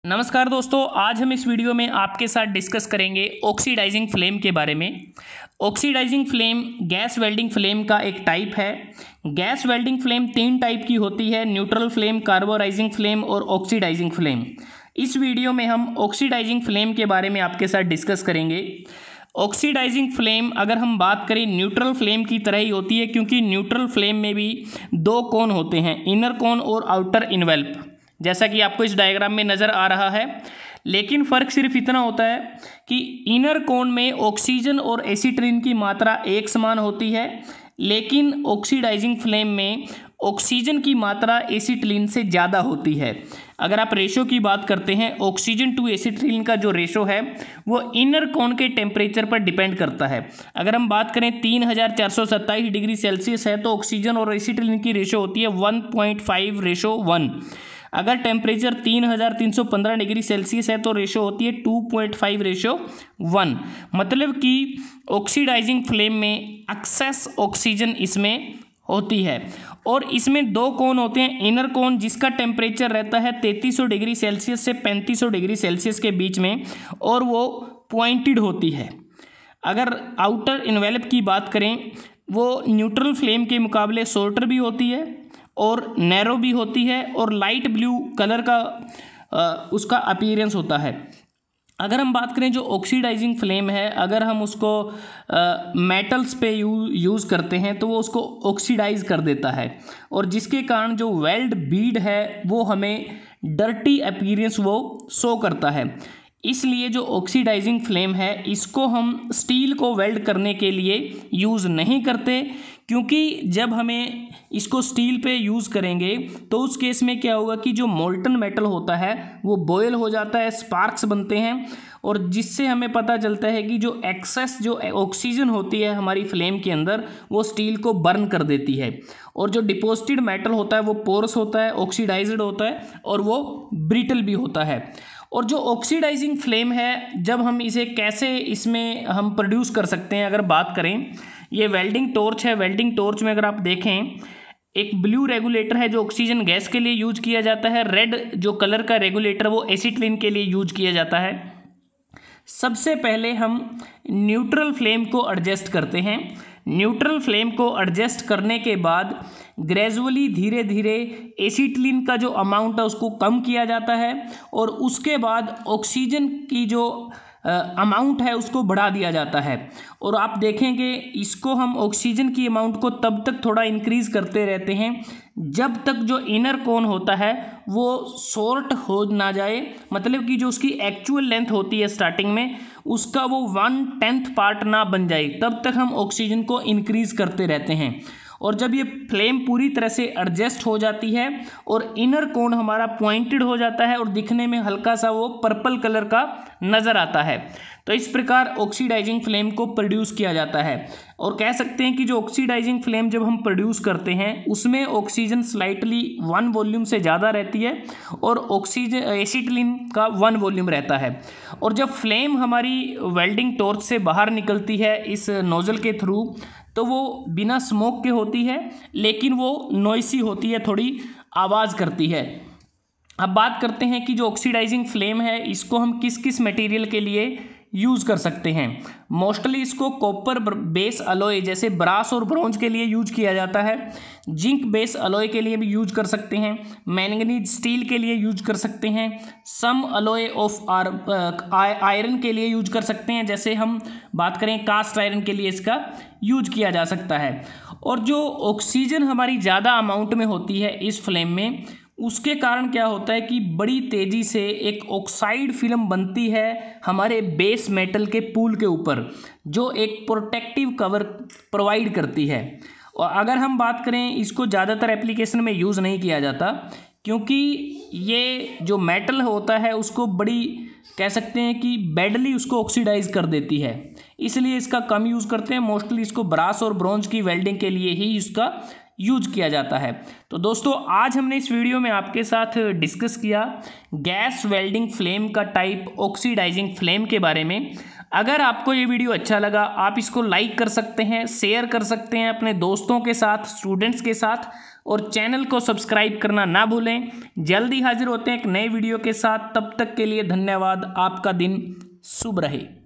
नमस्कार दोस्तों, आज हम इस वीडियो में आपके साथ डिस्कस करेंगे ऑक्सीडाइजिंग फ्लेम के बारे में। Oxidising flame gas welding flame का एक टाइप है। गैस वेल्डिंग फ्लेम तीन टाइप की होती है: न्यूट्रल फ्लेम, कार्बोराइजिंग फ्लेम और ऑक्सीडाइजिंग फ्लेम। इस वीडियो में हम ऑक्सीडाइजिंग फ्लेम के बारे में आपके साथ डिस्कस करेंगे। ऑक्सीडाइजिंग फ्लेम अगर हम बात करें न्यूट्रल फ्लेम की तरह ही होती है, क्योंकि न्यूट्रल फ्लेम में भी दो कोन होते हैं, इनर कोन और आउटर इनवेल्प, जैसा कि आपको इस डायग्राम में नज़र आ रहा है। लेकिन फ़र्क सिर्फ इतना होता है कि इनर कोन में ऑक्सीजन और एसिटिलीन की मात्रा एक समान होती है, लेकिन ऑक्सीडाइजिंग फ्लेम में ऑक्सीजन की मात्रा एसिटिलीन से ज़्यादा होती है। अगर आप रेशो की बात करते हैं, ऑक्सीजन टू एसिटिलीन का जो रेशो है वो इनर कोन के टेम्परेचर पर डिपेंड करता है। अगर हम बात करें 3427 डिग्री सेल्सियस है तो ऑक्सीजन और एसिटिलीन की रेशो होती है 1.5:1। अगर टेम्परेचर 3315 डिग्री सेल्सियस है तो रेशो होती है 2.5:1। मतलब कि ऑक्सीडाइजिंग फ्लेम में एक्सेस ऑक्सीजन इसमें होती है। और इसमें दो कोन होते हैं, इनर कोन जिसका टेम्परेचर रहता है 3300 डिग्री सेल्सियस से 3500 डिग्री सेल्सियस के बीच में, और वो पॉइंटेड होती है। अगर आउटर इन्वेलप की बात करें, वो न्यूट्रल फ्लेम के मुकाबले शॉर्टर भी होती है और नैरो भी होती है, और लाइट ब्लू कलर का उसका अपीयरेंस होता है। अगर हम बात करें जो ऑक्सीडाइजिंग फ्लेम है, अगर हम उसको मेटल्स पे यूज़ करते हैं तो वो उसको ऑक्सीडाइज कर देता है, और जिसके कारण जो वेल्ड बीड है वो हमें डर्टी अपीयरेंस वो शो करता है। इसलिए जो ऑक्सीडाइजिंग फ्लेम है इसको हम स्टील को वेल्ड करने के लिए यूज़ नहीं करते, क्योंकि जब हमें इसको स्टील पे यूज़ करेंगे तो उस केस में क्या होगा कि जो मोल्टन मेटल होता है वो बॉयल हो जाता है, स्पार्क्स बनते हैं, और जिससे हमें पता चलता है कि जो एक्सेस जो ऑक्सीजन होती है हमारी फ्लेम के अंदर वो स्टील को बर्न कर देती है। और जो डिपॉजिटेड मेटल होता है वो पोरस होता है, ऑक्सीडाइज्ड होता है, और वो ब्रिटल भी होता है। और जो ऑक्सीडाइजिंग फ्लेम है, जब हम इसे कैसे इसमें हम प्रोड्यूस कर सकते हैं, अगर बात करें, ये वेल्डिंग टॉर्च है। वेल्डिंग टॉर्च में अगर आप देखें, एक ब्लू रेगुलेटर है जो ऑक्सीजन गैस के लिए यूज किया जाता है, रेड जो कलर का रेगुलेटर वो एसिटिलीन के लिए यूज किया जाता है। सबसे पहले हम न्यूट्रल फ्लेम को एडजस्ट करते हैं। न्यूट्रल फ्लेम को एडजस्ट करने के बाद ग्रेजुअली धीरे धीरे एसिटिलीन का जो अमाउंट है उसको कम किया जाता है, और उसके बाद ऑक्सीजन की जो अमाउंट है उसको बढ़ा दिया जाता है। और आप देखेंगे इसको हम ऑक्सीजन की अमाउंट को तब तक थोड़ा इंक्रीज़ करते रहते हैं जब तक जो इनर कोन होता है वो शॉर्ट हो ना जाए, मतलब कि जो उसकी एक्चुअल लेंथ होती है स्टार्टिंग में उसका वो 1/10 पार्ट ना बन जाए, तब तक हम ऑक्सीजन को इंक्रीज़ करते रहते हैं। और जब ये फ्लेम पूरी तरह से एडजस्ट हो जाती है और इनर कोन हमारा पॉइंटेड हो जाता है और दिखने में हल्का सा वो पर्पल कलर का नज़र आता है, तो इस प्रकार ऑक्सीडाइजिंग फ्लेम को प्रोड्यूस किया जाता है। और कह सकते हैं कि जो ऑक्सीडाइजिंग फ्लेम जब हम प्रोड्यूस करते हैं उसमें ऑक्सीजन स्लाइटली 1 वॉल्यूम से ज़्यादा रहती है और ऑक्सीजन एसिटिलीन का 1 वॉल्यूम रहता है। और जब फ्लेम हमारी वेल्डिंग टॉर्च से बाहर निकलती है इस नोज़ल के थ्रू, तो वो बिना स्मोक के होती है, लेकिन वो नॉइसी होती है, थोड़ी आवाज़ करती है। अब बात करते हैं कि जो ऑक्सीडाइजिंग फ्लेम है इसको हम किस किस मटेरियल के लिए यूज़ कर सकते हैं। मोस्टली इसको कॉपर बेस अलॉय जैसे ब्रास और ब्रॉन्ज के लिए यूज किया जाता है, जिंक बेस अलॉय के लिए भी यूज कर सकते हैं, मैंगनीज स्टील के लिए यूज कर सकते हैं, सम अलॉय ऑफ आयरन के लिए यूज कर सकते हैं, जैसे हम बात करें कास्ट आयरन के लिए इसका यूज किया जा सकता है। और जो ऑक्सीजन हमारी ज़्यादा अमाउंट में होती है इस फ्लेम में, उसके कारण क्या होता है कि बड़ी तेज़ी से एक ऑक्साइड फिल्म बनती है हमारे बेस मेटल के पूल के ऊपर, जो एक प्रोटेक्टिव कवर प्रोवाइड करती है। और अगर हम बात करें, इसको ज़्यादातर एप्लीकेशन में यूज़ नहीं किया जाता, क्योंकि ये जो मेटल होता है उसको बड़ी कह सकते हैं कि बैडली उसको ऑक्सीडाइज कर देती है, इसलिए इसका कम यूज़ करते हैं। मोस्टली इसको ब्रास और ब्रॉन्ज की वेल्डिंग के लिए ही इसका यूज किया जाता है। तो दोस्तों, आज हमने इस वीडियो में आपके साथ डिस्कस किया गैस वेल्डिंग फ्लेम का टाइप ऑक्सीडाइजिंग फ्लेम के बारे में। अगर आपको ये वीडियो अच्छा लगा, आप इसको लाइक कर सकते हैं, शेयर कर सकते हैं अपने दोस्तों के साथ, स्टूडेंट्स के साथ, और चैनल को सब्सक्राइब करना ना भूलें। जल्दी हाजिर होते हैं एक नए वीडियो के साथ, तब तक के लिए धन्यवाद। आपका दिन शुभ रहे।